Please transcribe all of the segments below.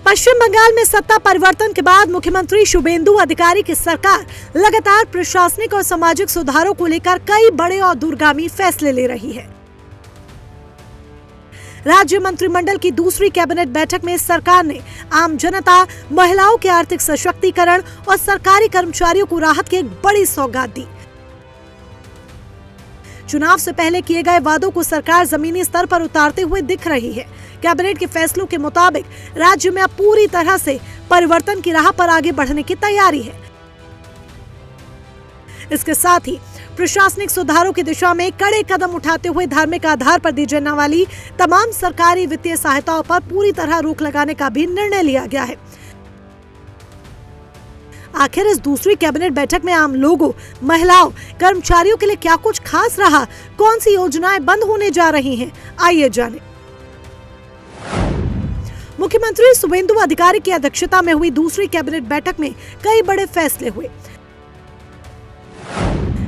पश्चिम बंगाल में सत्ता परिवर्तन के बाद मुख्यमंत्री शुभेंदु अधिकारी की सरकार लगातार प्रशासनिक और सामाजिक सुधारों को लेकर कई बड़े और दूरगामी फैसले ले रही है। राज्य मंत्रिमंडल की दूसरी कैबिनेट बैठक में सरकार ने आम जनता, महिलाओं के आर्थिक सशक्तिकरण और सरकारी कर्मचारियों को राहत की एक बड़ी सौगात दी। चुनाव से पहले किए गए वादों को सरकार जमीनी स्तर पर उतारते हुए दिख रही है। कैबिनेट के फैसलों के मुताबिक राज्य में अब पूरी तरह से परिवर्तन की राह पर आगे बढ़ने की तैयारी है। इसके साथ ही प्रशासनिक सुधारों की दिशा में कड़े कदम उठाते हुए धार्मिक आधार पर दी जाने वाली तमाम सरकारी वित्तीय सहायताओं पर पूरी तरह रोक लगाने का भी निर्णय लिया गया है। आखिर इस दूसरी कैबिनेट बैठक में आम लोगों, महिलाओं, कर्मचारियों के लिए क्या कुछ खास रहा, कौन सी योजनाएं बंद होने जा रही हैं, आइए जानें। मुख्यमंत्री शुभेंदु अधिकारी की अध्यक्षता में हुई दूसरी कैबिनेट बैठक में कई बड़े फैसले हुए।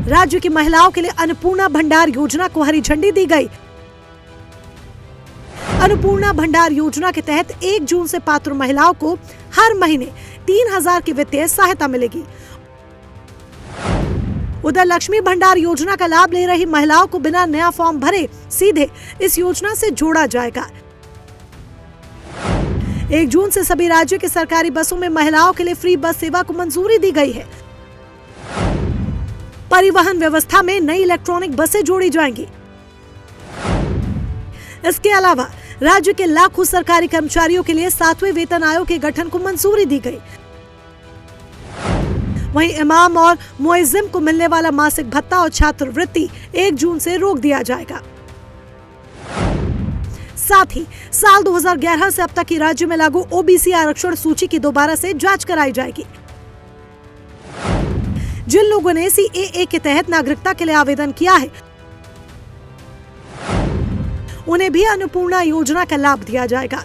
राज्य की महिलाओं के लिए अन्नपूर्णा भंडार योजना को हरी झंडी दी गई। अन्नपूर्णा भंडार योजना के तहत 1 जून से पात्र महिलाओं को हर महीने 3000 की वित्तीय सहायता मिलेगी। उधर लक्ष्मी भंडार योजना का लाभ ले रही महिलाओं को बिना नया फॉर्म भरे सीधे इस योजना से जोड़ा जाएगा। 1 जून से सभी राज्यों की सरकारी बसों में महिलाओं के लिए फ्री बस सेवा को मंजूरी दी गई है। परिवहन व्यवस्था में नई इलेक्ट्रॉनिक बसें जोड़ी जाएंगी। इसके अलावा राज्य के लाखों सरकारी कर्मचारियों के लिए 7वें वेतन आयोग के गठन को मंजूरी दी गई। वहीं इमाम और मुअज्जिम को मिलने वाला मासिक भत्ता और छात्रवृत्ति 1 जून से रोक दिया जाएगा। साथ ही साल 2011 से अब तक की राज्य में लागू ओबीसी आरक्षण सूची की दोबारा से जांच कराई जाएगी। जिन लोगों ने सीएए के तहत नागरिकता के लिए आवेदन किया है, उन्हें भी अन्नपूर्णा योजना का लाभ दिया जाएगा।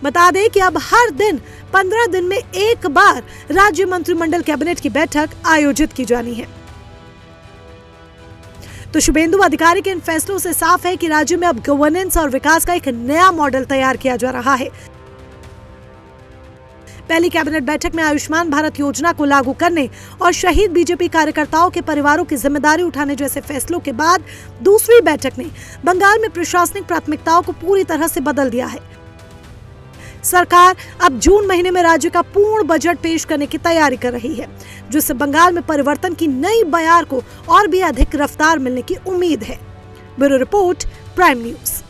बता दें कि अब हर दिन 15 दिन में एक बार राज्य मंत्रिमंडल कैबिनेट की बैठक आयोजित की जानी है। तो शुभेंदु अधिकारी के इन फैसलों से साफ है कि राज्य में अब गवर्नेंस और विकास का एक नया मॉडल तैयार किया जा रहा है। पहली कैबिनेट बैठक में आयुष्मान भारत योजना को लागू करने और शहीद बीजेपी कार्यकर्ताओं के परिवारों की जिम्मेदारी उठाने जैसे फैसलों के बाद दूसरी बैठक ने बंगाल में प्रशासनिक प्राथमिकताओं को पूरी तरह से बदल दिया है। सरकार अब जून महीने में राज्य का पूर्ण बजट पेश करने की तैयारी कर रही है, जिससे बंगाल में परिवर्तन की नई बयार को और भी अधिक रफ्तार मिलने की उम्मीद है। Bureau report, prime news.